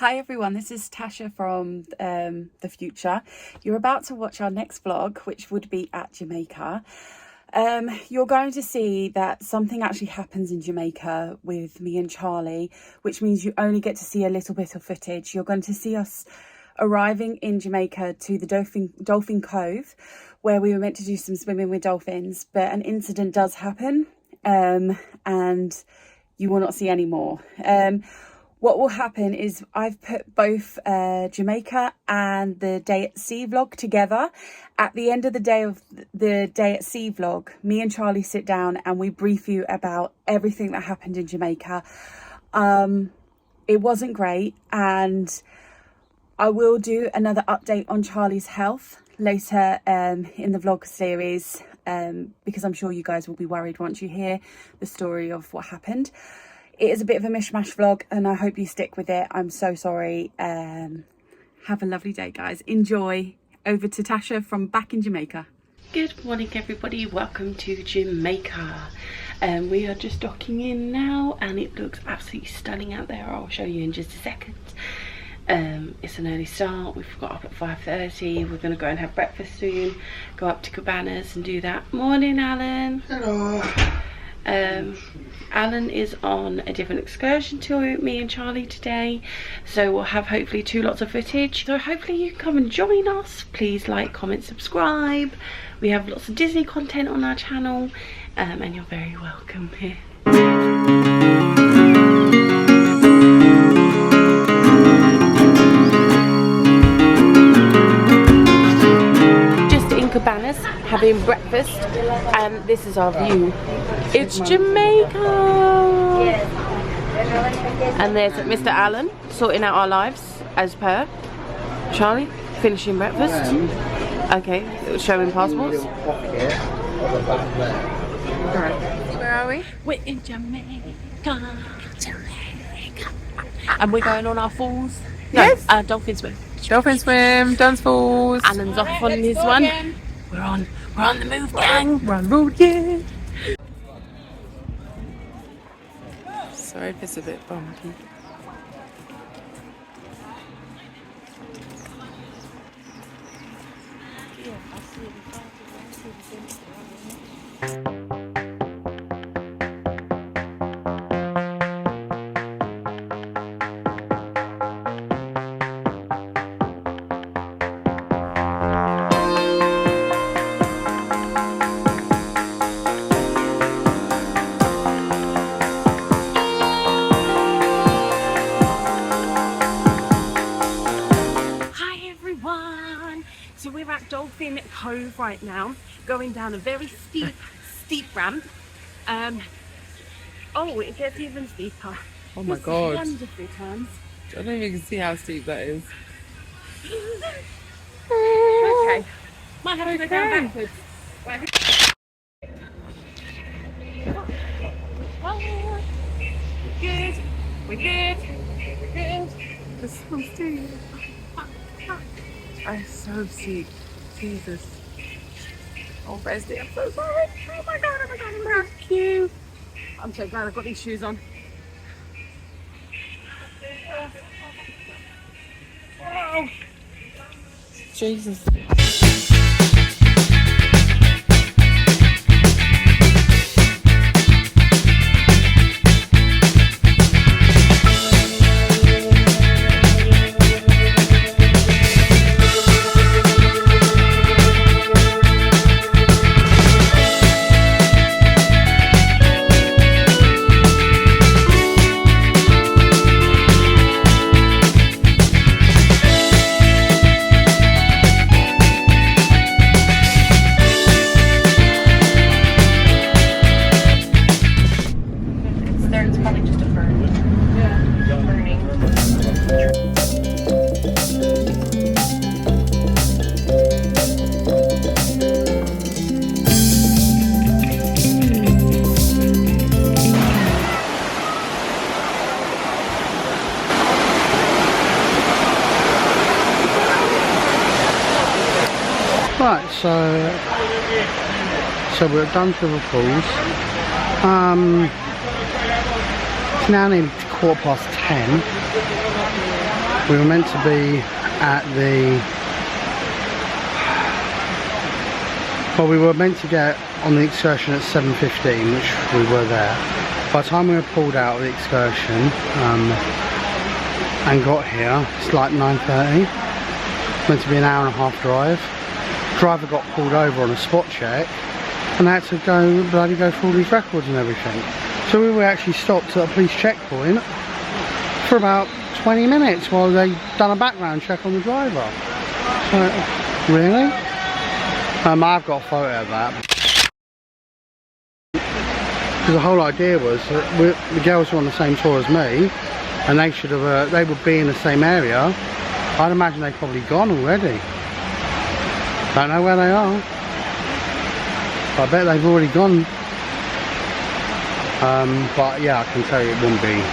Hi everyone, this is Tasha from the future. You're about to watch our next vlog, which would be at Jamaica. You're going to see that something actually happens in Jamaica with me and Charlie, which means you only get to see a little bit of footage. You're going to see us arriving in Jamaica to the Dolphin Cove, where we were meant to do some swimming with dolphins, but an incident does happen, and you will not see any more. What will happen is I've put both Jamaica and the day at sea vlog together. At the end of the day at sea vlog, me and Charlie sit down and we brief you about everything that happened in Jamaica. It wasn't great, and I will do another update on Charlie's health later in the vlog series, because I'm sure you guys will be worried once you hear the story of what happened. It is a bit of a mishmash vlog and I hope you stick with it. I'm so sorry. Have a lovely day, guys. Enjoy. Over to Tasha from back in Jamaica. Good morning, everybody. Welcome to Jamaica. We are just docking in now and it looks absolutely stunning out there. I'll show you in just a second. It's an early start. We've got up at 5:30. We're going to go and have breakfast soon. Go up to Cabanas and do that. Morning, Alan. Hello. Alan is on a different excursion to me and Charlie today, so we'll have hopefully 2 lots of footage. So hopefully you come and join us. Please like, comment, subscribe. We have lots of Disney content on our channel, and you're very welcome here. Cabanas having breakfast, and this is our view. It's Jamaica, and there's Mr. Allen sorting out our lives as per. Charlie finishing breakfast. Okay, showing passports. Where are we? We're in Jamaica. And we're going on our falls. Yes. No, dolphin swim. Dolphin swim, dance falls. Alan's off on his one. We're on the move, gang. We're on the road, yeah. Sorry if it's a bit bumpy. So we're at Dolphin Cove right now, going down a very steep ramp. Oh, it gets even steeper. Oh my god. Wonderful turns. I don't even see how steep that is. Okay. Might have to go down backwards. Oh, good. We're good. We're good. It's so steep. I'm so steep. Jesus. Oh, Bestie, I'm so sorry. Oh my god, thank you. I'm so glad I've got these shoes on. Oh. Jesus. Right, so we're at Dunsriver Falls. It's now nearly 10:15. We were meant to be at the... Well, we were meant to get on the excursion at 7:15, which we were there. By the time we were pulled out of the excursion and got here, it's like 9:30. Meant to be an hour and a half drive. Driver got pulled over on a spot check and had to go through all these records and everything. So we were actually stopped at a police checkpoint for about 20 minutes while they done a background check on the driver. So, really? I've got a photo of that. Because the whole idea was that the girls were on the same tour as me, and they should have, they would be in the same area. I'd imagine they've probably gone already. Don't know where they are. I bet they've already gone. But yeah, I can tell you it wouldn't be.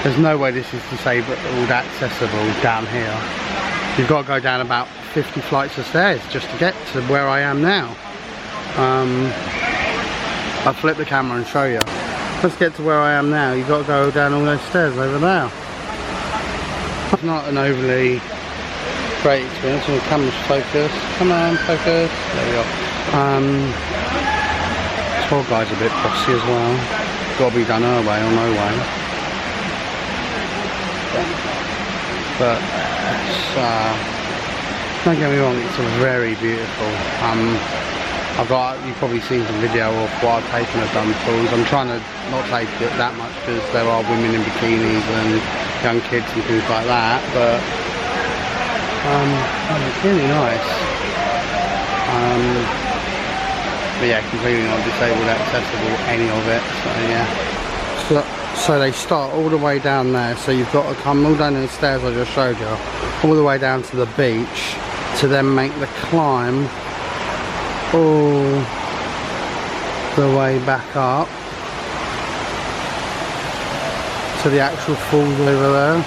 There's no way this is disabled accessible down here. You've got to go down about 50 flights of stairs just to get to where I am now. I'll flip the camera and show you. Let's get to where I am now. You've got to go down all those stairs over there. It's not an overly great experience. The camera's focused. Come on, focus. There we go. Tour guide's a bit bossy as well. Got to be done her way or no way. But it's, don't get me wrong, it's very beautiful. You've probably seen some video of what I've taken of done tours. I'm trying to not take it that much because there are women in bikinis and young kids and things like that, but it's really nice. But yeah, completely not disabled accessible, any of it, so yeah. So they start all the way down there, so you've got to come all down the stairs I just showed you, all the way down to the beach, to then make the climb all the way back up to the actual falls over there.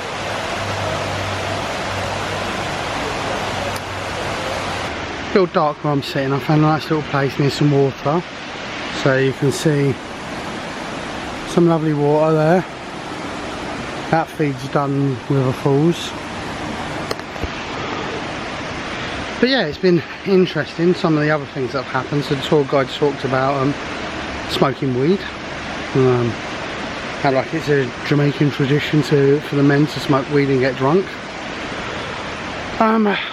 A little dark where I'm sitting. I found a nice little place near some water, so you can see some lovely water there. That feed's done with the falls. But yeah, it's been interesting, some of the other things that have happened. So the tour guide talked about smoking weed. How like it's a Jamaican tradition for the men to smoke weed and get drunk.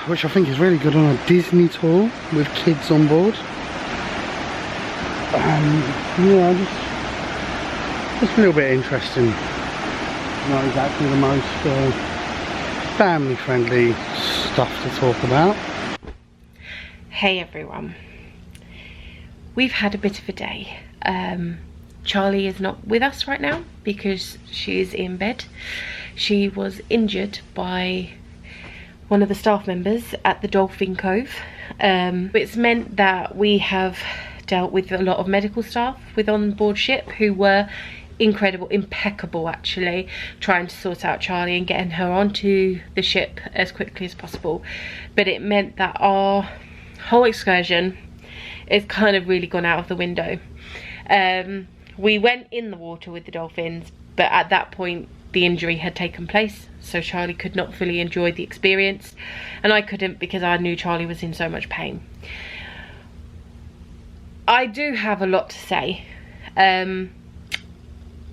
Which I think is really good on a Disney tour with kids on board. Yeah, just a little bit interesting. Not exactly the most family friendly stuff to talk about. Hey everyone, we've had a bit of a day. Charlie is not with us right now because she is in bed. She was injured by one of the staff members at the Dolphin Cove. It's meant that we have dealt with a lot of medical staff with on board ship who were incredible, impeccable actually, trying to sort out Charlie and getting her onto the ship as quickly as possible. But it meant that our whole excursion is kind of really gone out of the window. We went in the water with the dolphins, but at that point the injury had taken place, so Charlie could not fully enjoy the experience, and I couldn't because I knew Charlie was in so much pain. I do have a lot to say, and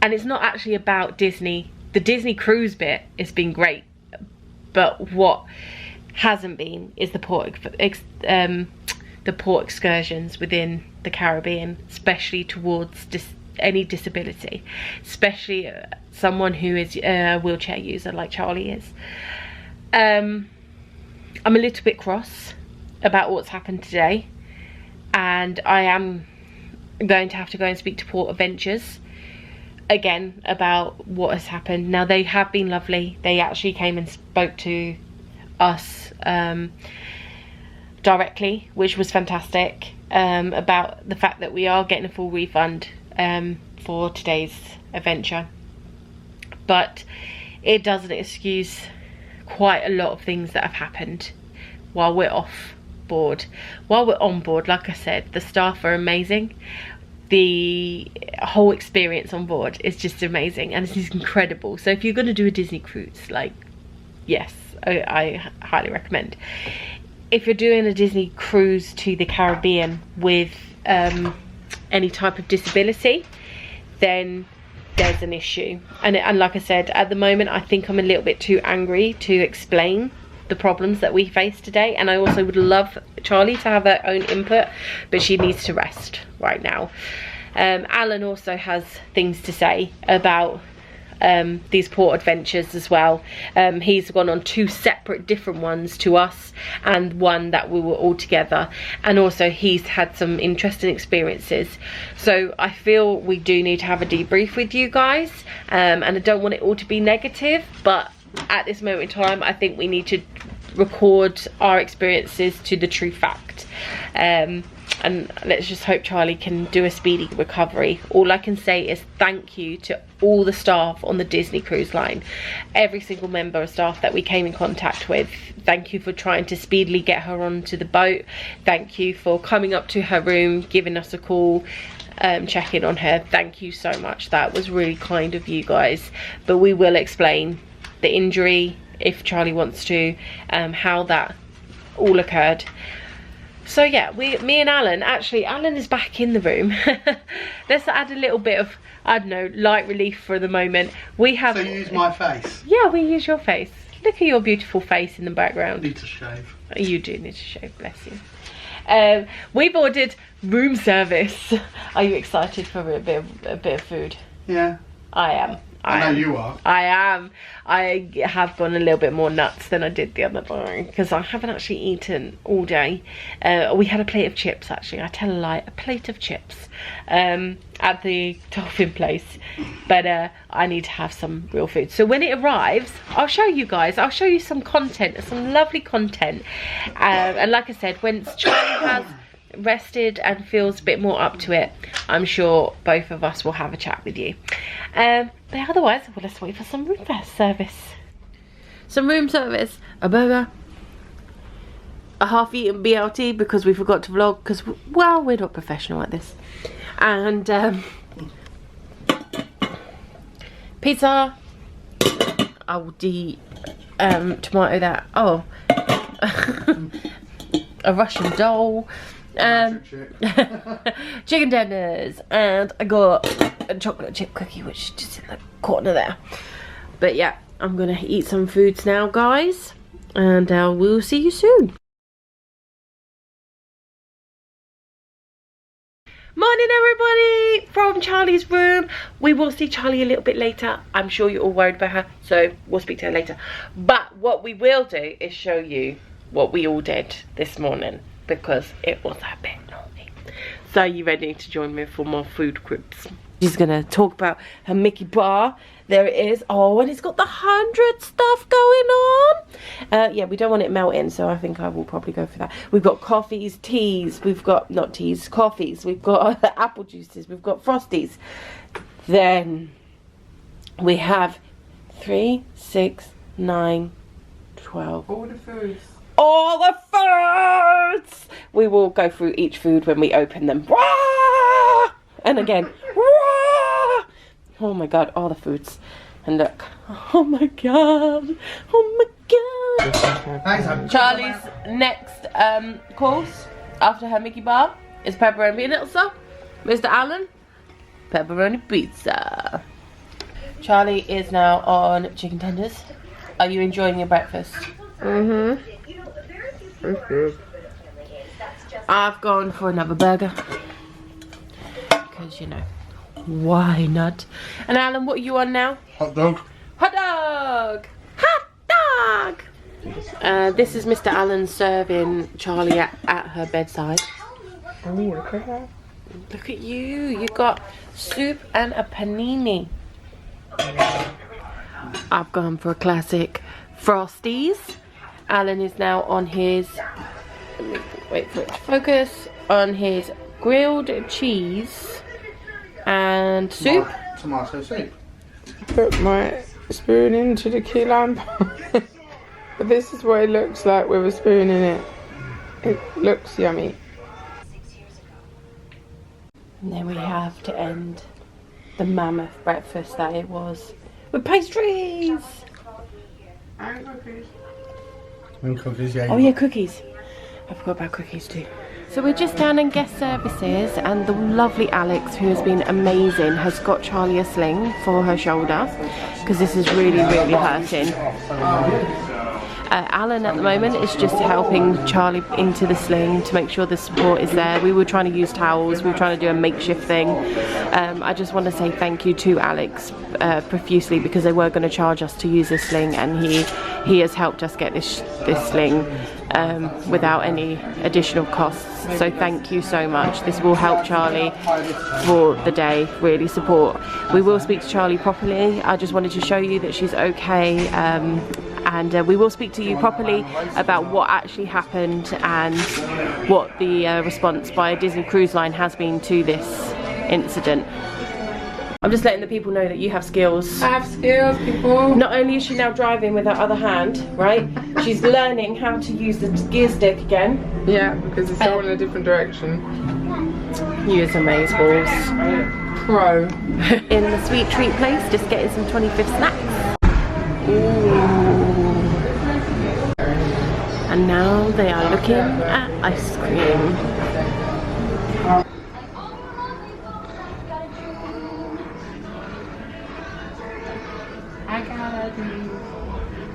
it's not actually about Disney. The Disney cruise bit has been great, but what hasn't been is the port excursions within the Caribbean, especially towards any disability, especially someone who is a wheelchair user like Charlie is. I'm a little bit cross about what's happened today, and I am going to have to go and speak to Port Adventures again about what has happened. Now, they have been lovely. They actually came and spoke to us directly, which was fantastic, about the fact that we are getting a full refund for today's adventure, but it doesn't excuse quite a lot of things that have happened while we're off board. While we're on board, like I said, the staff are amazing. The whole experience on board is just amazing, and it's incredible. So if you're going to do a Disney cruise, like, yes, I highly recommend. If you're doing a Disney cruise to the Caribbean with any type of disability, then there's an issue. And like I said, at the moment I think I'm a little bit too angry to explain the problems that we face today, and I also would love Charlie to have her own input, but she needs to rest right now. Alan also has things to say about these port adventures as well. He's gone on 2 separate different ones to us, and one that we were all together, and also he's had some interesting experiences. So I feel we do need to have a debrief with you guys, and I don't want it all to be negative, but at this moment in time I think we need to record our experiences to the true fact. And let's just hope Charlie can do a speedy recovery. All I can say is thank you to all the staff on the Disney Cruise Line. Every single member of staff that we came in contact with. Thank you for trying to speedily get her onto the boat. Thank you for coming up to her room, giving us a call, checking on her. Thank you so much. That was really kind of you guys. But we will explain the injury, if Charlie wants to, how that all occurred. So yeah, me and Alan, actually Alan is back in the room. Let's add a little bit of, I don't know, light relief for the moment. We have... So you use my face? Yeah, we use your face. Look at your beautiful face in the background. I need to shave. You do need to shave, bless you. We've ordered room service. Are you excited for a bit of food? Yeah. I am. I know you are. I am. I have gone a little bit more nuts than I did the other day because I haven't actually eaten all day. We had a plate of chips, actually. I tell a lie, a plate of chips at the dolphin place. But I need to have some real food. So when it arrives, I'll show you guys. I'll show you some content, some lovely content. And like I said, once Charlie has rested and feels a bit more up to it, I'm sure both of us will have a chat with you. But otherwise, well, let's wait for some room service. Some room service, a burger, a half-eaten BLT because we forgot to vlog because, well, we're not professional at this, and pizza. Oh, the tomato that. Oh, a Russian doll. Chicken tenders, and I got a chocolate chip cookie which is just in the corner there. But yeah, I'm gonna eat some foods now, guys, and we'll see you soon. Morning everybody from Charlie's room. We will see Charlie a little bit later. I'm sure you're all worried about her, so we'll speak to her later. But what we will do is show you what we all did this morning, because it was a bit naughty. So are you ready to join me for more food clips? She's gonna talk about her Mickey bar. There it is. Oh, and it's got the 100 stuff going on. Yeah, we don't want it melting, so I think I will probably go for that. We've got coffees, teas. We've got, not teas, coffees. We've got apple juices. We've got Frosties. Then we have 3, 6, 9, 12. All the foods. All the foods! We will go through each food when we open them. Rah! And again. Rah! Oh my god, all the foods. And look. Oh my god. Oh my god. Charlie's next course after her Mickey bar is pepperoni pizza. Mr. Allen, pepperoni pizza. Charlie is now on chicken tenders. Are you enjoying your breakfast? Mm-hmm. It's good. I've gone for another burger because, you know, why not? And Alan, what are you on now? Hot dog. Hot dog! Hot dog! This is Mr. Allen serving Charlie at her bedside. Oh, look at that. Look at you. You got soup and a panini. I've gone for a classic Frosties. Alan is now on his, let me wait for it to focus, on his grilled cheese and soup. Tomato soup. Put my spoon into the key lamp. But this is what it looks like with a spoon in it. It looks yummy. And then we have to end the mammoth breakfast that it was with pastries. And cookies. And cookies, yeah. Oh yeah, cookies. I forgot about cookies too. So we're just down in guest services and the lovely Alex, who has been amazing, has got Charlie a sling for her shoulder because this is really, really hurting. Alan at the moment is just helping Charlie into the sling to make sure the support is there. We were trying to use towels, we were trying to do a makeshift thing. I just want to say thank you to Alex profusely because they were going to charge us to use this sling, and he has helped us get this sling without any additional costs. So thank you so much. This will help Charlie for the day, really support. We will speak to Charlie properly. I just wanted to show you that she's okay. And we will speak to you properly about what actually happened and what the response by a Disney Cruise Line has been to this incident. I'm just letting the people know that you have skills. I have skills, people. Not only is she now driving with her other hand, right? She's learning how to use the gear stick again. Yeah, because it's all in a different direction. You use amazeballs. Pro. In the sweet treat place, just getting some 25th snacks. Ooh. And now they are looking at ice cream.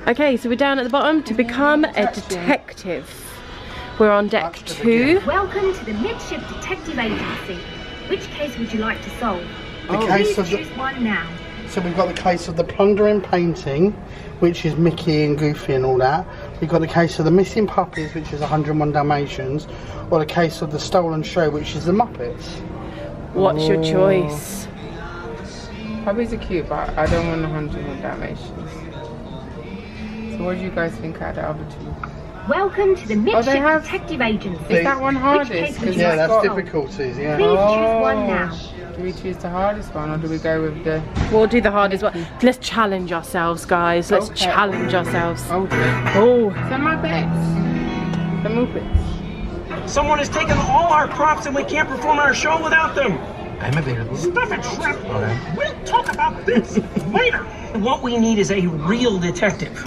Okay, so we're down at the bottom to become a detective. We're on deck 2. Welcome to the Midship Detective Agency. Which case would you like to solve? The case Please of the, choose one now. so we've got the case of the plundering painting, which is Mickey and Goofy and all that. We've got the case of the missing puppies, which is 101 Dalmatians, or the case of the stolen show, which is the Muppets. What's your choice? Puppies are cute, but I don't want 101 Dalmatians. So what do you guys think out of the other two? Welcome to the Midship they have- Detective Agency. Is that one Which hardest? case would 'Cause you Yeah, like that's to solve? difficulties, Please yeah. choose one now. Do we choose the hardest one, or do we go with the... We'll do the hardest one. Let's challenge ourselves, guys. Let's Okay. challenge ourselves. Oh, Oh, the Muppets. The Muppets. Someone has taken all our props and we can't perform our show without them. I'm available. Stuff it, Shrimp. Okay. We'll talk about this later. What we need is a real detective.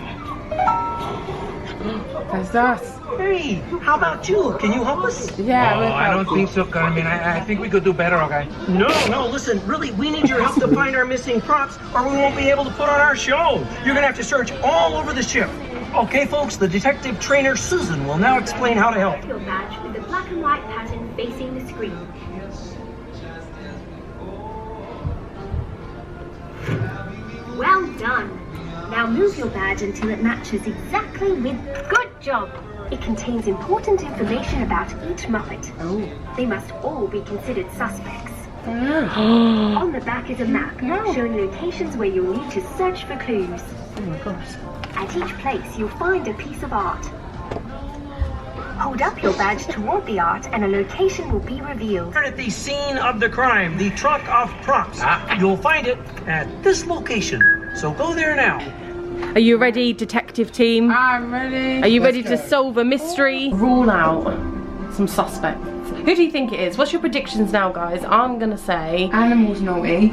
That's us. Hey, how about you? Can you help us? Yeah, we're I don't helpful. think so, Carmen. I think we could do better, okay? No, listen, really, we need your help to find our missing props or we won't be able to put on our show. You're gonna have to search all over the ship. Okay, folks, the detective trainer Susan will now explain how to help. Your badge with the black and white pattern facing the screen. Well done. Now move your badge until it matches exactly with... Good job. It contains important information about each Muppet. Oh. They must all be considered suspects. Oh. On the back is a map showing locations where you'll need to search for clues. Oh my gosh. At each place, you'll find a piece of art. Hold up your badge toward the art and a location will be revealed. At the scene of the crime, the trunk of props. You'll find it at this location. So go there now. are you ready, detective team? I'm ready. Are you ready Let's to go. solve a mystery? Rule out some suspects. Who do you think it is? What's your predictions now, guys? I'm gonna say Animals naughty.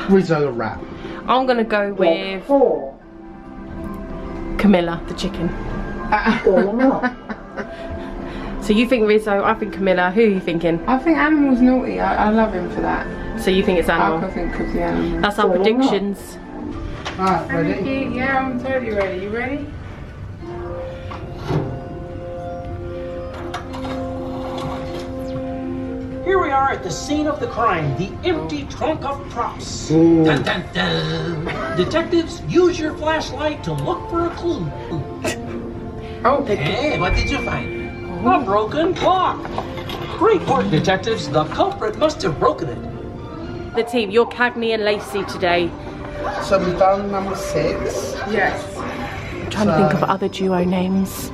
Rizzo the rat. I'm gonna go with Camilla, the chicken. So you think Rizzo, I think Camilla. Who are you thinking? I think Animal's naughty. I love him for that. So you think it's I Animal? think it's the Animal. That's our predictions. Alright, ready? Yeah, I'm totally ready. You ready? Here we are at the scene of the crime, the empty trunk of props. Ooh. Dun, dun, dun. Detectives, use your flashlight to look for a clue. Oh, Hey, what did you find? A broken clock. Great work, detectives. The culprit must have broken it. The team, you're Cagney and Lacey today. So we've done number 6. yes. I'm trying to think of other duo names.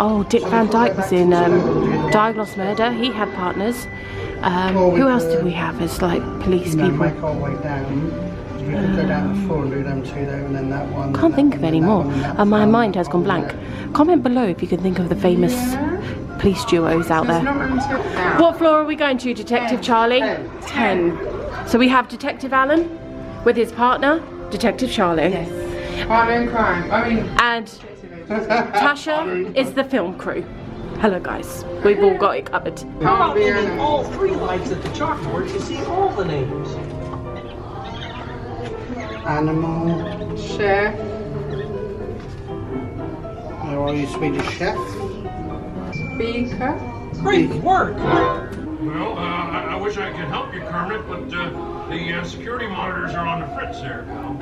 Oh, Dick Van Dyke was in Diagnos Murder. He had partners. Who else did we have as like police No, people? make our way down. We could go down to 4 and do them 2 there and then that one. Can't think of any more. My mind has gone blank. Comment below if you can think of the famous police duos out It's there. not until now. What floor are we going to, Detective Charlie? 10. So we have Detective Alan with his partner, Detective Charlie. Yes. Partner in crime. I mean, And Tasha is the film crew. Hello guys, we've all got it covered. How about leaving all 3 lights at the chalkboard to see all the names? Animal. chef. How are you, Swedish chef? Speaker. Great work! Well, I wish I could help you, Kermit, but the security monitors are on the fritz there, pal.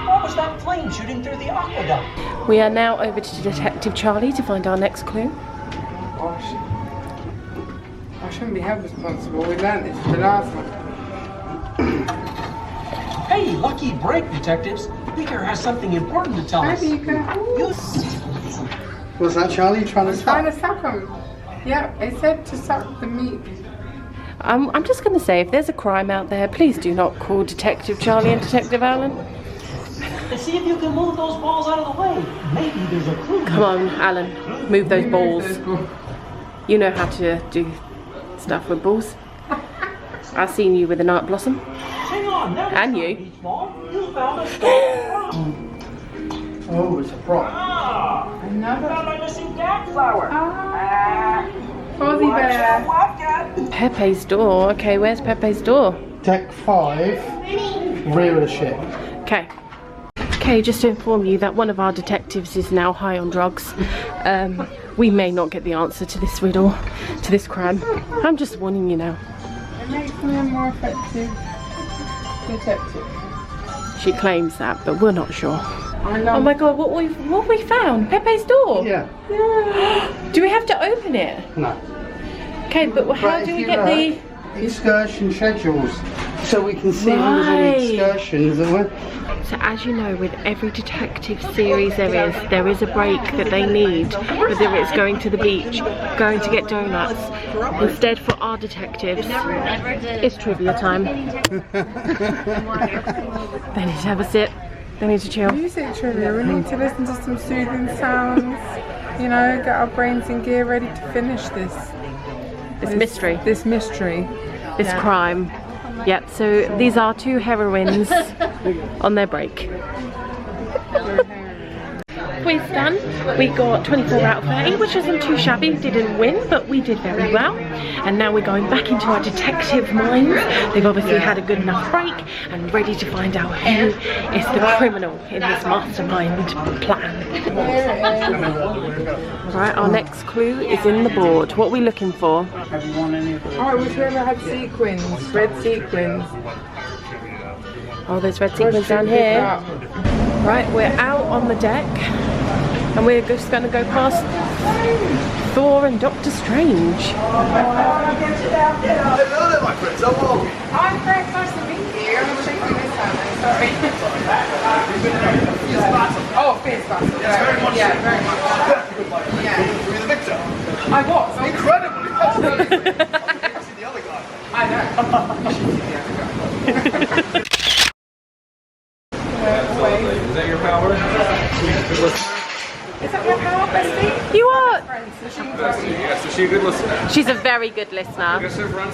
What was that flame shooting through the aqueduct? We are now over to Detective Charlie to find our next clue. Gosh. I shouldn't be held responsible. We learned this the last one. Hey, lucky break, detectives. Beaker has something important to tell Hi, us. Beaker. Was that Charlie trying to Trying stop? to suck him. Yeah, it said to suck the meat. I'm just going to say, if there's a crime out there, please do not call Detective Charlie and Detective Alan. And see if you can move those balls out of the way. Maybe there's a clue. Come on, Alan, move those balls. You know how to do stuff with balls. I've seen you with a night blossom. Hang on, that was And not you. a beach ball. You found a stone. Oh, it's a prop. Ah, Another. found my missing gag flower. Fozzie Bear. Wildcat. Pepe's door. Okay, where's Pepe's door? Deck 5, rear of the ship. Okay. Okay, just to inform you that one of our detectives is now high on drugs. We may not get the answer to this riddle, to this crime. I'm just warning you now. It makes me a more effective detective. She claims that, but we're not sure. I love Oh my god, what we found? Pepe's door? Yeah. Do we have to open it? No. Okay, but how But do if we you get the... excursion schedules, so we can see when there's any Right. excursions that we're... So as you know, with every detective series there is a break that they need, whether it's going to the beach, going to get donuts. Instead, for our detectives, it's trivia time. They need to have a sip, they need to chill. music trivia. We need to listen to some soothing sounds. You know, get our brains in gear, ready to finish this Mystery, This mystery. this crime. Yep, so these are 2 heroines on their break. Quiz done. We got 24 out of 30, which isn't too shabby. Didn't win, but we did very well. And now we're going back into our detective minds. They've obviously had a good enough break and ready to find out who is the criminal in this mastermind plan. Right, our next clue is in the board. What are we looking for? Oh, whichever had sequins, red sequins. Oh, there's red sequins down here. Right, we're out on the deck and we're just going to go past Thor and Doctor Strange. Hello there, my friends. How are we? I'm very nice to meet you. I'm shaking this hand. Sorry. Oh, fierce battle. Yes, very much. Yeah, very much. Yeah. Were you the victor? I was. Incredibly. I've never seen the other guy. I know. You should see the other guy. Is that your power? Is that your power, bestie? You are. Yes, is she a good listener? She's a very good listener.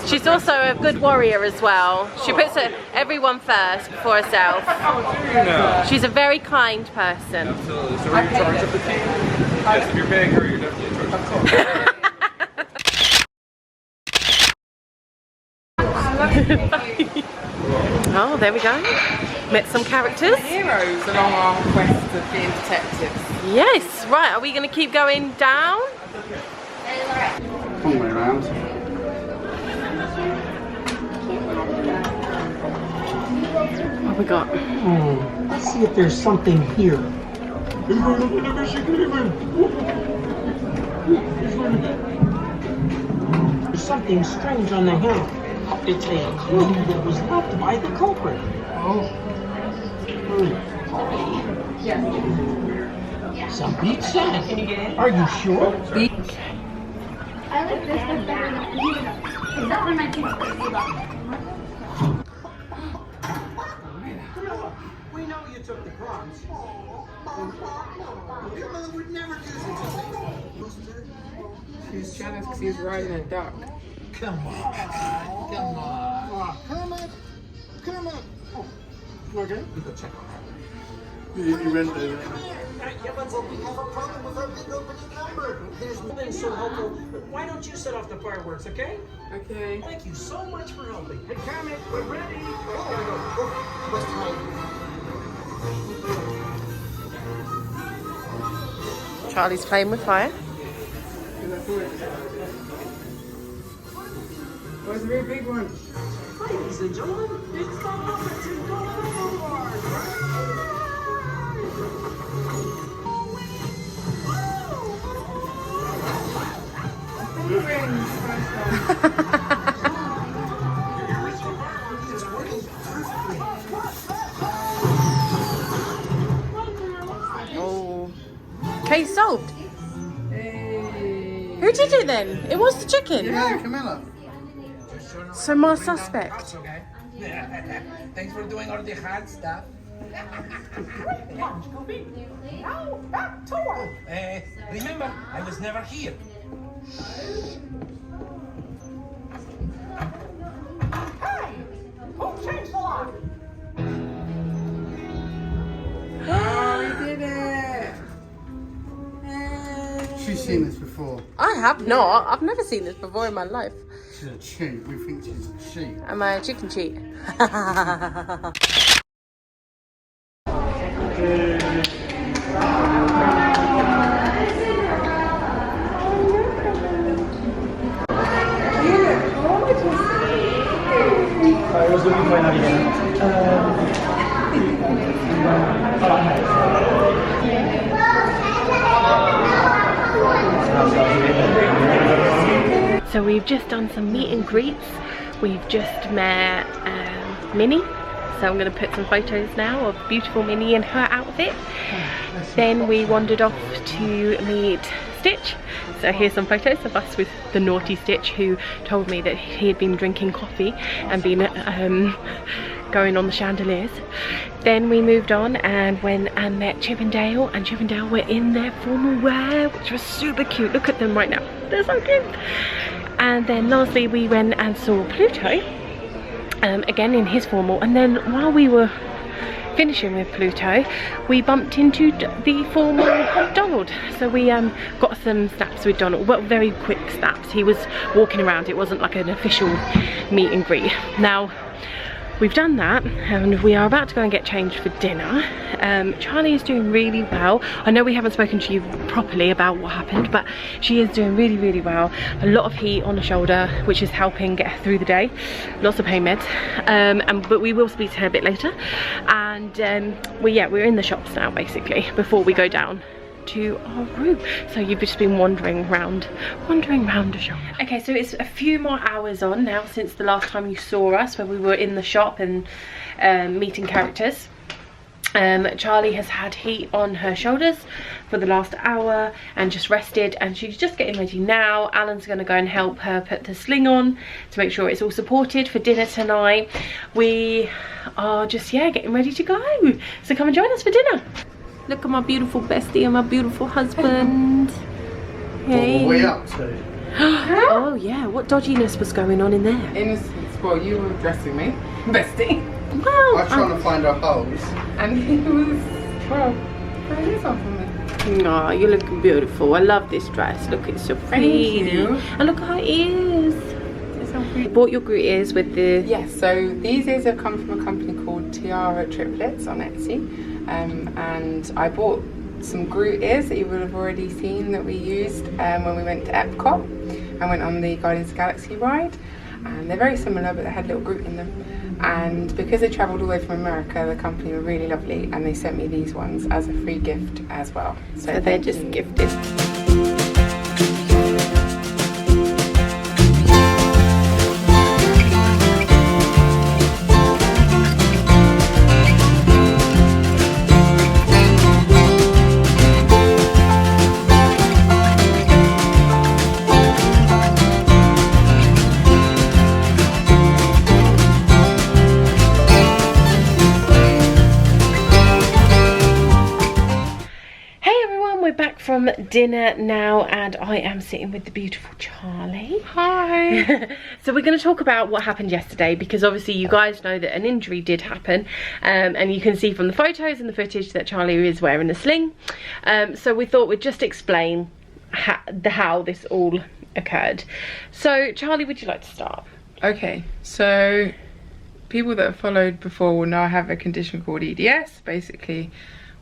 She's also a good warrior as well. She puts everyone first before herself. No. She's a very kind person. Absolutely. So are you in charge of the team? Yes, if you're paying her, you're definitely in charge of the team. Oh, there we go. Met some characters. Heroes along our quest of being detectives. Yes, right. Are we going to keep going down? Long way around. What we got? Let's see if there's something here. There's something strange on the hill. It's a clue that was left by the culprit. Some beach sand. Are you sure? I like this one better than the Is that one my kids crazy about? We know you took the crumbs. Your mother would never do such a thing. He's jealous because he's riding a duck. Come on. Come on. Kermit! Kermit! Oh, okay. We go check on that. You went there. Yeah, but we have a problem with our big opening number. There's been so helpful. Why don't you set off the fireworks, okay? Okay. Thank you so much for helping. Hey, Kermit, we're ready. Charlie's playing with fire. What's a very big one? Ladies and gentlemen, it's the Muppets in Oh. Case solved. Hey. Who did it then? It was the chicken. Yeah, Camilla. So my suspect. Okay. Thanks for doing all the hard stuff. Remember, I was never here. Oh, we did it. She's seen this before. I have not. I've never seen this before in my life. She's a cheat. We think she's a cheat. Am I a chicken cheat? So we've just done some meet and greets. We've just met Minnie. So I'm going to put some photos now of beautiful Minnie in her outfit. Then we wandered off to meet Stitch. So here's some photos of us with the naughty Stitch, who told me that he had been drinking coffee and been going on the chandeliers. Then we moved on and went and met Chip and Dale were in their formal wear, which was super cute. Look at them right now, they're so cute. And then lastly we went and saw Pluto, again in his formal. And then while we were finishing with Pluto, we bumped into the formal Donald. So we got some snaps with Donald, well, very quick snaps. He was walking around, it wasn't like an official meet and greet. Now we've done that and we are about to go and get changed for dinner. Charlie is doing really well. I know we haven't spoken to you properly about what happened, but she is doing really, really well. A lot of heat on the shoulder, which is helping get her through the day. Lots of pain meds. But we will speak to her a bit later. And we're in the shops now, basically, before we go down to our room. So you've just been wandering round the shop. Okay, so it's a few more hours on now since the last time you saw us, when we were in the shop and meeting characters. Charlie has had heat on her shoulders for the last hour and just rested, and she's just getting ready now. Alan's going to go and help her put the sling on to make sure it's all supported for dinner tonight. We are just getting ready to go, so come and join us for dinner. Look at my beautiful bestie and my beautiful husband. Hey. What were we up to? Oh yeah, what dodginess was going on in there? Innocence. Well, you were dressing me, bestie. Well, I was trying to find our holes. And he was, well, try this on for me. Oh, you're looking beautiful. I love this dress. Look, it's so pretty. Thank you. And look at her ears. It's so pretty. You bought your Groot ears with the... Yes, so these ears have come from a company called Tiara Triplets on Etsy. And I bought some Groot ears that you would have already seen that we used when we went to Epcot. I went on the Guardians of the Galaxy ride. And they're very similar, but they had little Groot in them. And because they travelled all the way from America, the company were really lovely, and they sent me these ones as a free gift as well. So they're just gifted. from dinner now, and I am sitting with the beautiful Charlie. Hi. So we're going to talk about what happened yesterday, because obviously you guys know that an injury did happen, and you can see from the photos and the footage that Charlie is wearing a sling. So we thought we'd just explain how this all occurred. So Charlie, would you like to start? Okay, so people that have followed before will know I have a condition called EDS. Basically,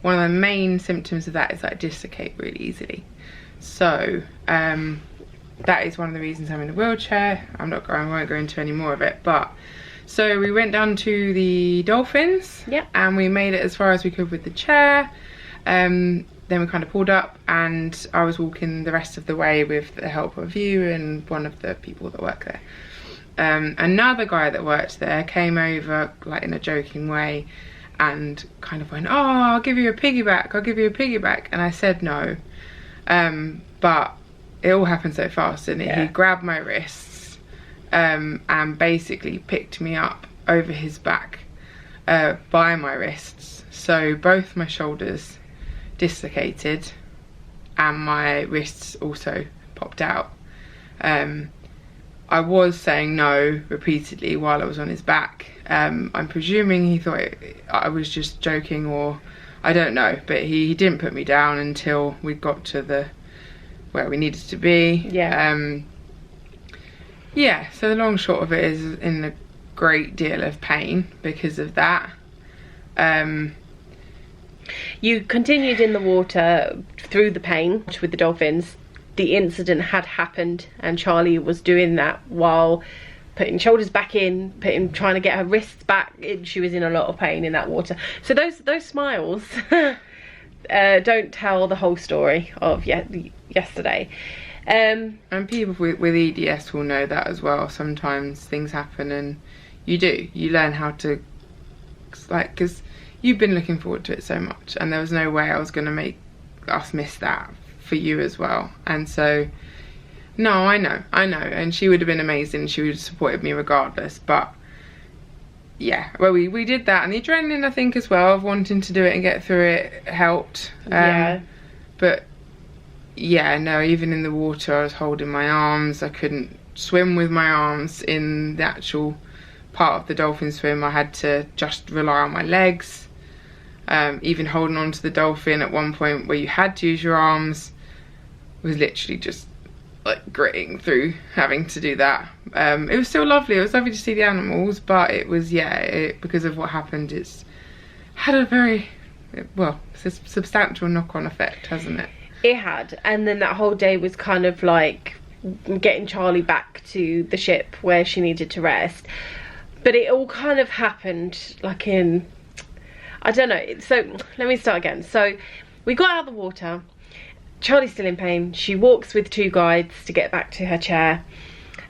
one of the main symptoms of that is that I dislocate really easily. So that is one of the reasons I'm in a wheelchair. I won't go into any more of it, but so we went down to the dolphins. Yep. And we made it as far as we could with the chair. Then we kind of pulled up, and I was walking the rest of the way with the help of you and one of the people that work there. Another guy that worked there came over, like in a joking way, and kind of went, "Oh, I'll give you a piggyback, I'll give you a piggyback." And I said no, but it all happened so fast, and he grabbed my wrists and basically picked me up over his back by my wrists. So both my shoulders dislocated and my wrists also popped out. I was saying no repeatedly while I was on his back. I'm presuming he thought I was just joking, or I don't know, but he didn't put me down until we got to where we needed to be. Yeah, so the long and short of it is in a great deal of pain because of that. You continued in the water through the pain with the dolphins. The incident had happened, and Charlie was doing that while putting shoulders back in, trying to get her wrists back. She was in a lot of pain in that water. So those smiles don't tell the whole story of yesterday. And people with EDS will know that as well. Sometimes things happen, and you learn how to, like, because you've been looking forward to it so much, and there was no way I was going to make us miss that for you as well. And so no, I know, and she would have been amazing. She would have supported me regardless. But yeah, well, we did that, and the adrenaline, I think, as well, of wanting to do it and get through it helped. But yeah, no, even in the water I was holding my arms. I couldn't swim with my arms in the actual part of the dolphin swim. I had to just rely on my legs. Even holding on to the dolphin at one point where you had to use your arms was literally just like gritting through having to do that. It was still lovely. It was lovely to see the animals, but it was, because of what happened, it's had a very, substantial knock-on effect, hasn't it? It had. And then that whole day was kind of like getting Charlie back to the ship where she needed to rest. But it all kind of happened like in, I don't know. So let me start again. So we got out of the water. Charlie's still in pain. She walks with two guides to get back to her chair,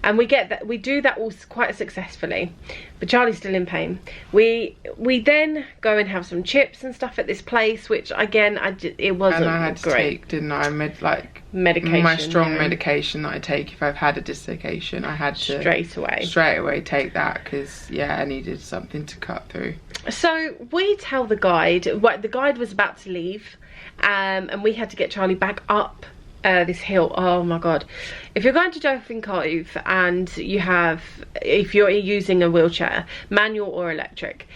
and we do that all quite successfully, but Charlie's still in pain. We then go and have some chips and stuff at this place, which again it wasn't great. And I had to take, didn't I, medication, my strong medication that I take if I've had a dislocation. I had to straight away take that, because I needed something to cut through. So we tell the guide, the guide was about to leave, and we had to get Charlie back up this hill. Oh my god, if you're going to Dolphin Cove and if you're using a wheelchair, manual or electric,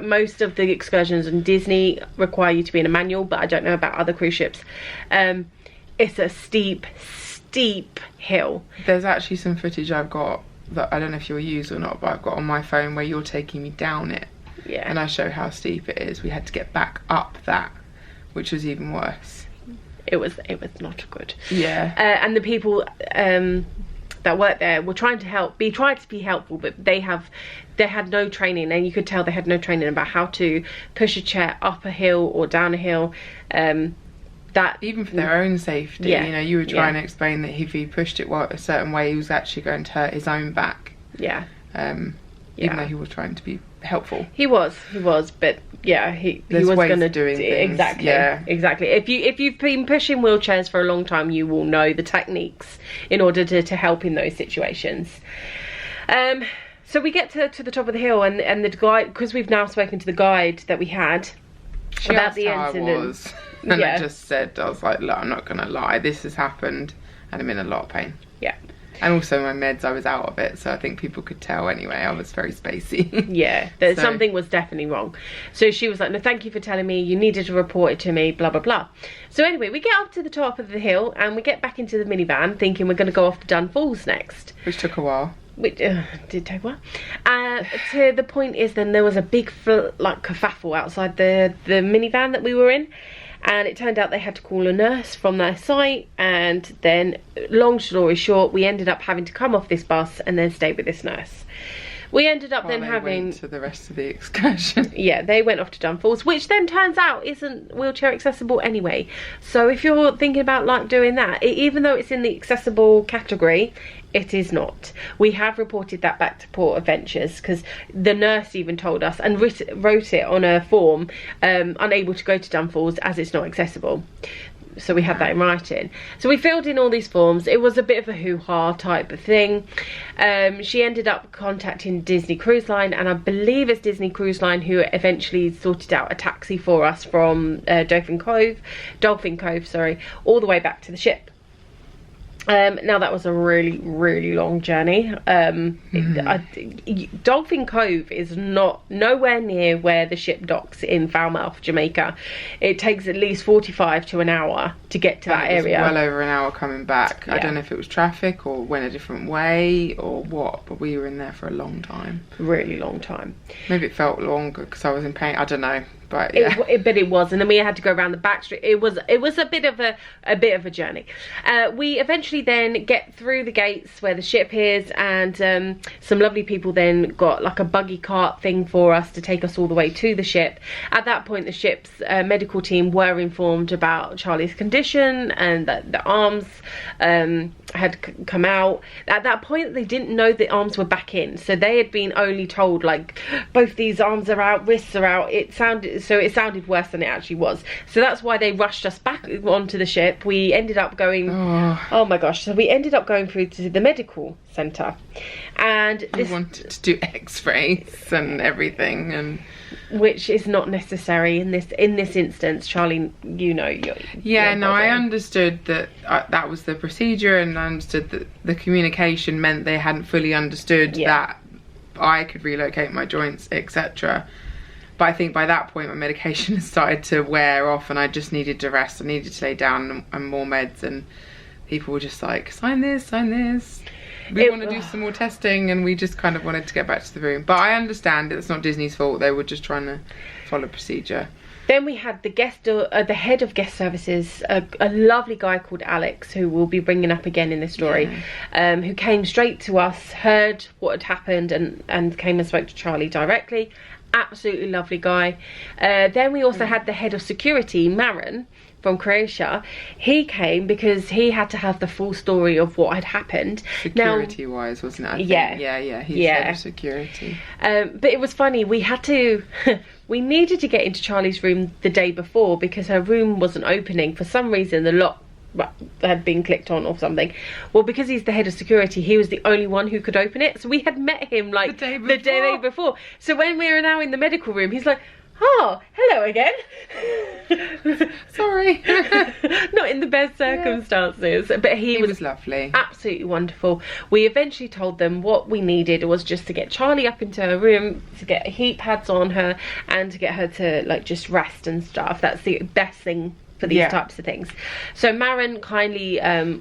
most of the excursions in Disney require you to be in a manual, but I don't know about other cruise ships. It's a steep hill. There's actually some footage I've got that I don't know if you'll use or not, but I've got on my phone where you're taking me down it, and I show how steep it is. We had to get back up that, which was even worse. It was not good. And the people that worked there were trying to be helpful, but they had no training, and you could tell they had no training about how to push a chair up a hill or down a hill. That even for their own safety, you were trying to explain that if he pushed it a certain way, he was actually going to hurt his own back. Even though he was trying to be helpful. He was, but he was going to do it. Exactly. If you've been pushing wheelchairs for a long time, you will know the techniques in order to help in those situations. So we get to the top of the hill, and the guide, because we've now spoken to the guide that we had about the incident. And I just said, I was like, look, I'm not gonna lie, this has happened and I'm in a lot of pain. Yeah. And also my meds, I was out of it, so I think people could tell anyway, I was very spacey. Yeah, that something was definitely wrong. So she was like, no, thank you for telling me, you needed to report it to me, blah, blah, blah. So anyway, we get up to the top of the hill and we get back into the minivan thinking we're going to go off to Dun Falls next. Which took a while. Which did take a while. To the point is then there was a big kerfuffle outside the minivan that we were in. And it turned out they had to call a nurse from their site, and then, long story short, we ended up having to come off this bus and then stay with this nurse. We ended up then having... went to the rest of the excursion. Yeah, they went off to Dun Falls, which then turns out isn't wheelchair accessible anyway. So if you're thinking about like doing that, even though it's in the accessible category, it is not. We have reported that back to Port Adventures because the nurse even told us and wrote it on a form, unable to go to Dun Falls as it's not accessible. So we had that in writing. So we filled in all these forms. It was a bit of a hoo-ha type of thing. She ended up contacting Disney Cruise Line, and I believe it's Disney Cruise Line who eventually sorted out a taxi for us from Dolphin Cove, all the way back to the ship. Now that was a really, really long journey. Dolphin Cove is nowhere near where the ship docks in Falmouth, Jamaica. It takes at least 45 to an hour to get to that area. Well over an hour coming back. Yeah. I don't know if it was traffic or went a different way or what, but we were in there for a long time. Really long time. Maybe it felt longer because I was in pain. I don't know. But yeah, but it was, and then we had to go around the back street. It was a bit of a journey. We eventually then get through the gates where the ship is, and some lovely people then got like a buggy cart thing for us to take us all the way to the ship. At that point, the ship's medical team were informed about Charlie's condition and that the arms had come out. At that point, they didn't know the arms were back in, so they had been only told like both these arms are out, wrists are out. It sounded worse than it actually was. So that's why they rushed us back onto the ship. We ended up going, oh my gosh, so we ended up going through to the medical centre, and we wanted to do x-rays and everything, and which is not necessary in this instance. Charlie, you know, I understood that that was the procedure, and I understood that the communication meant they hadn't fully understood that I could relocate my joints, etc. But I think by that point my medication had started to wear off and I just needed to rest. I needed to lay down and more meds, and people were just like, sign this. We want to do some more testing, and we just kind of wanted to get back to the room. But I understand it's not Disney's fault. They were just trying to follow procedure. Then we had the head of guest services, a lovely guy called Alex, who we'll be bringing up again in this story, who came straight to us, heard what had happened, and came and spoke to Charlie directly. Absolutely lovely guy. Then we also had the head of security, Marin, from Croatia. He came because he had to have the full story of what had happened. Security wise, wasn't it? I think. Yeah, he's head of security. But it was funny, we had to we needed to get into Charlie's room the day before because her room wasn't opening. For some reason the lock had been clicked on or something. Well, because he's the head of security, he was the only one who could open it. So we had met him like the day before. So when we were now in the medical room, he's like, oh, hello again. Sorry. Not in the best circumstances. But he was lovely. Absolutely wonderful. We eventually told them what we needed was just to get Charlie up into her room, to get heat pads on her, and to get her to like just rest and stuff. That's the best thing for these types of things. So Marin kindly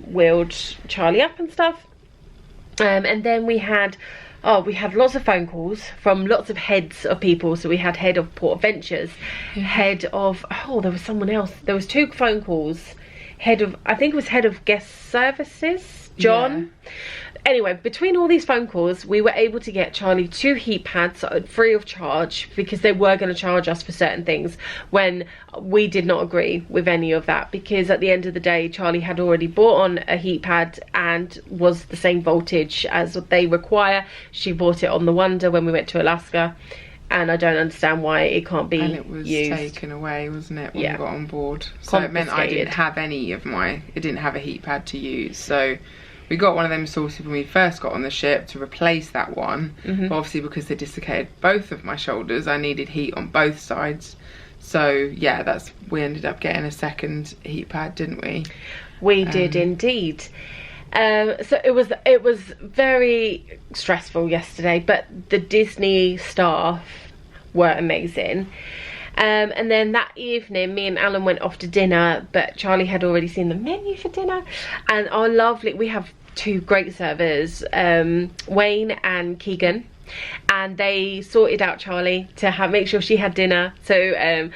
wheeled Charlie up and stuff. And then we had lots of phone calls from lots of heads of people. So we had head of Port Adventures, head of, there was someone else. There was 2 phone calls. I think it was head of guest services, John. Yeah. Anyway, between all these phone calls, we were able to get Charlie 2 heat pads free of charge, because they were going to charge us for certain things when we did not agree with any of that, because at the end of the day, Charlie had already bought on a heat pad and was the same voltage as they require. She bought it on the Wonder when we went to Alaska, and I don't understand why it can't be used. And it was taken away, wasn't it, when we got on board? So it meant I didn't have it didn't have a heat pad to use. So we got one of them sorted when we first got on the ship to replace that one. But obviously because they dislocated both of my shoulders, I needed heat on both sides. So yeah, we ended up getting a second heat pad, didn't we? We did indeed. So it was very stressful yesterday, but the Disney staff were amazing. And then that evening, me and Alan went off to dinner, but Charlie had already seen the menu for dinner. And we have two great servers, Wayne and Keegan, and they sorted out Charlie to make sure she had dinner. So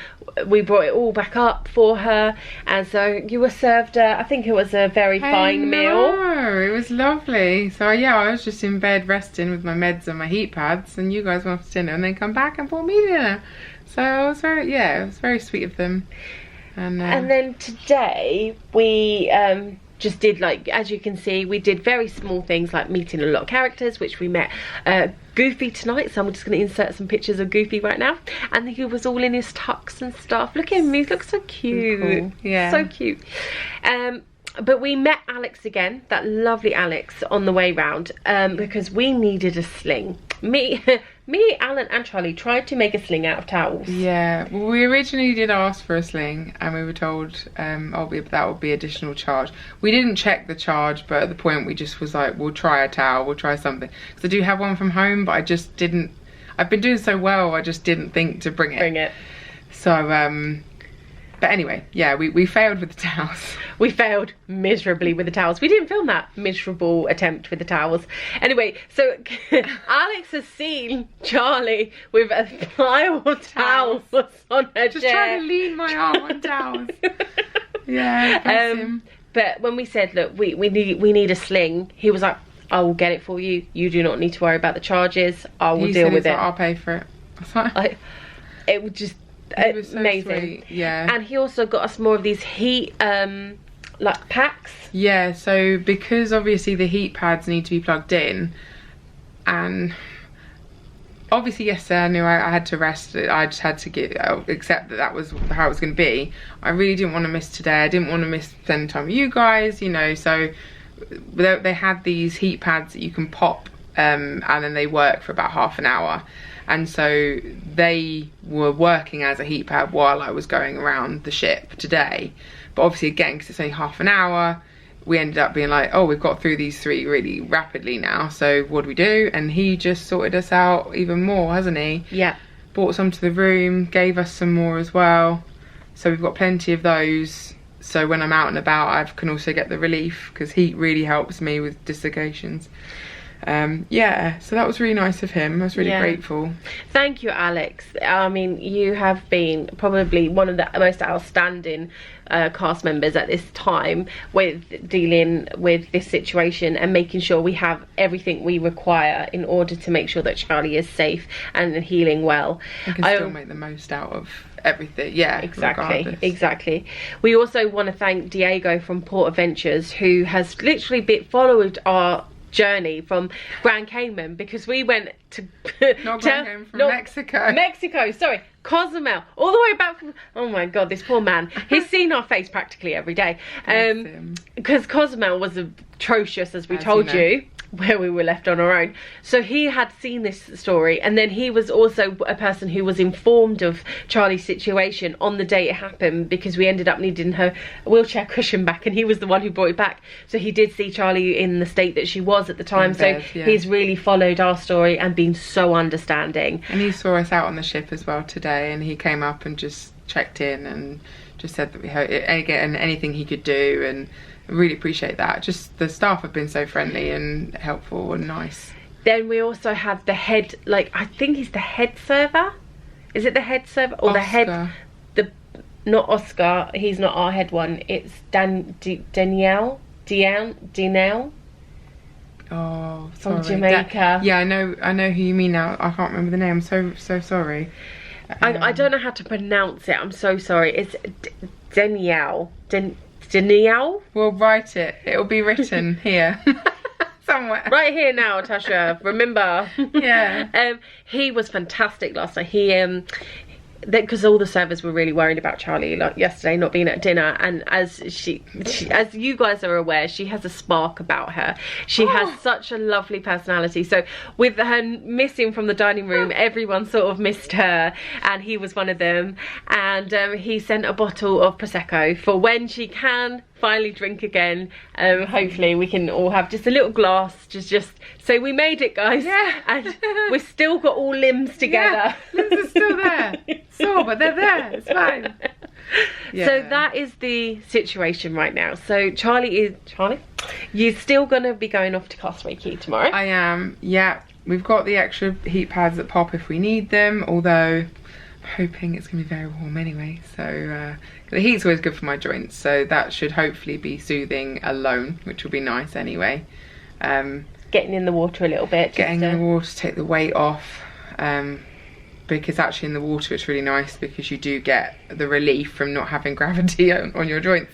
we brought it all back up for her, and so you were served I think it was a very fine meal. It was lovely. So yeah, I was just in bed resting with my meds and my heat pads, and you guys went off to dinner and then come back and brought me dinner. So it was very sweet of them. And then today we just did, like, as you can see, we did very small things like meeting a lot of characters, which we met Goofy tonight, so I'm just going to insert some pictures of Goofy right now. And he was all in his tux and stuff. Look at him, he looks so cute. Cool. Yeah, so cute. But we met Alex again, that lovely Alex, on the way round, because we needed a sling. Me, Alan and Charlie tried to make a sling out of towels. Yeah, well, we originally did ask for a sling, and we were told that would be additional charge. We didn't check the charge, but at the point we just was like, we'll try a towel, we'll try something. Because I do have one from home, but I just didn't, I've been doing so well, I just didn't think to bring it. So, but anyway, yeah, we failed with the towels. We failed miserably with the towels. We didn't film that miserable attempt with the towels. Anyway, so Alex has seen Charlie with a pile of towels on her Just chair. trying to lean my arm on towels. Yeah, bless him. But when we said, look, we need a sling, he was like, I will get it for you. You do not need to worry about the charges. I will deal with it. I'll pay for it. It was just was so amazing. sweet, yeah. And he also got us more of these heat like packs. Yeah, so because obviously the heat pads need to be plugged in, and obviously yesterday I knew I had to rest. I just had to accept that was how it was going to be. I really didn't want to miss today. I didn't want to miss spending time with you guys, you know. So they had these heat pads that you can pop, and then they work for about half an hour. And so they were working as a heat pad while I was going around the ship today. But obviously, again, because it's only half an hour, we ended up being like, oh, we've got through these 3 really rapidly now. So what do we do? And he just sorted us out even more, hasn't he? Yeah. Brought some to the room, gave us some more as well. So we've got plenty of those. So when I'm out and about, I can also get the relief, because heat really helps me with dislocations. Yeah, so that was really nice of him. I was really grateful. Thank you, Alex. I mean, you have been probably one of the most outstanding cast members at this time with dealing with this situation and making sure we have everything we require in order to make sure that Charlie is safe and healing well. I can still make the most out of everything. Yeah, exactly. We also want to thank Diego from Port Adventures, who has literally followed our journey from Grand Cayman, because we went to Mexico, sorry, Cozumel, all the way back from, oh my god, this poor man, he's seen our face practically every day, because Cozumel was atrocious, as we told you, where we were left on our own. So he had seen this story, and then he was also a person who was informed of Charlie's situation on the day it happened, because we ended up needing her wheelchair cushion back, and he was the one who brought it back. So he did see Charlie in the state that she was at the time. He's really followed our story and been so understanding. And he saw us out on the ship as well today, and he came up and just checked in and just said that we heard and anything he could do, and I really appreciate that. Just the staff have been so friendly and helpful and nice. Then we also have the head, like, I think he's the head server. Is it the head server or Oscar. Not Oscar, he's not our head one. It's Danielle. Oh, from Jamaica. Yeah, I know who you mean now. I can't remember the name. I'm so sorry. I don't know how to pronounce it. I'm so sorry. It's Danielle. Danielle? We'll write it. It'll be written here. Somewhere. Right here now, Tasha. Remember. Yeah. He was fantastic last night. because all the servers were really worried about Charlie like yesterday not being at dinner, and as as you guys are aware, she has a spark about her. She has such a lovely personality. So with her missing from the dining room, everyone sort of missed her, and he was one of them. And he sent a bottle of Prosecco for when she can finally drink again. Hopefully we can all have just a little glass, just so we made it, guys. Yeah. And we've still got all limbs together. Yeah, limbs are still there. So, but they're there. It's fine. Yeah. So that is the situation right now. So Charlie, you're still gonna be going off to Castaway Cay tomorrow. I am. Yeah, we've got the extra heat pads that pop if we need them. Although I'm hoping it's gonna be very warm anyway. So the heat's always good for my joints. So that should hopefully be soothing alone, which will be nice anyway. Getting in the water a little bit. Getting in the water to take the weight off. Because actually in the water it's really nice because you do get the relief from not having gravity on your joints.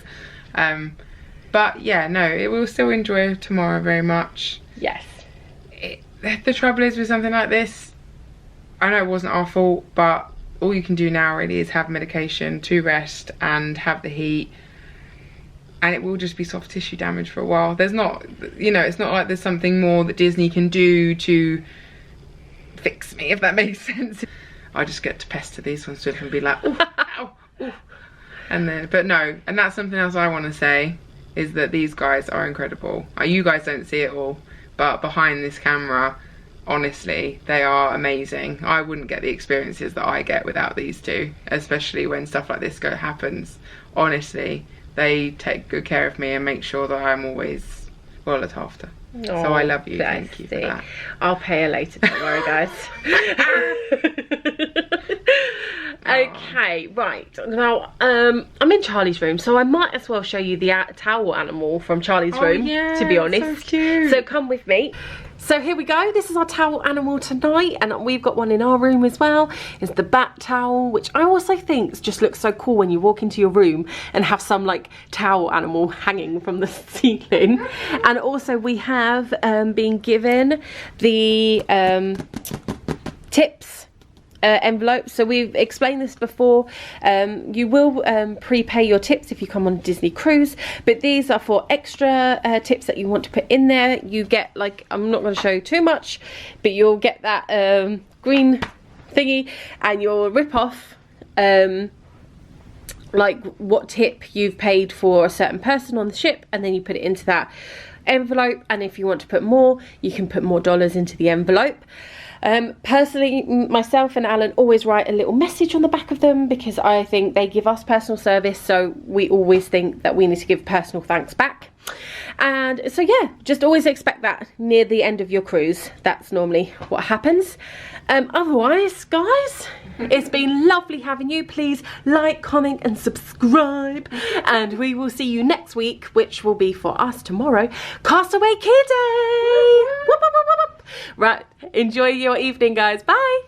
But yeah, no, it will still enjoy tomorrow very much. Yes. The trouble is with something like this, I know it wasn't our fault, but all you can do now really is have medication to rest and have the heat, and it will just be soft tissue damage for a while. There's not, you know, it's not like there's something more that Disney can do to fix me, if that makes sense. I just get to pester these ones with and be like, ooh, ow, ooh. And then, but no, and that's something else I want to say, is that these guys are incredible. You guys don't see it all, but behind this camera, honestly, they are amazing. I wouldn't get the experiences that I get without these two, especially when stuff like this happens. Honestly, they take good care of me and make sure that I'm always well looked after. Oh, so I love you. Thank you for that. I'll pay her later, don't worry, guys. Okay, right. Now, I'm in Charlie's room, so I might as well show you the towel animal from Charlie's room, to be honest. So cute. So come with me. So here we go. This is our towel animal tonight, and we've got one in our room as well. It's the bat towel, which I also think just looks so cool when you walk into your room and have some like towel animal hanging from the ceiling. And also we have been given the tips envelope. So we've explained this before. You will prepay your tips if you come on a Disney cruise, but these are for extra tips that you want to put in there. You get, like, I'm not going to show you too much, but you'll get that green thingy, and you'll rip off like what tip you've paid for a certain person on the ship, and then you put it into that envelope. And if you want to put more, you can put more dollars into the envelope. Personally, myself and Alan always write a little message on the back of them, because I think they give us personal service, so we always think that we need to give personal thanks back. And so yeah, just always expect that near the end of your cruise. That's normally what happens. Otherwise, guys, it's been lovely having you. Please like, comment and subscribe, and we will see you next week, which will be for us tomorrow, Castaway Cay Day. Whoop, whoop, whoop, whoop. Right, enjoy your evening, guys. Bye.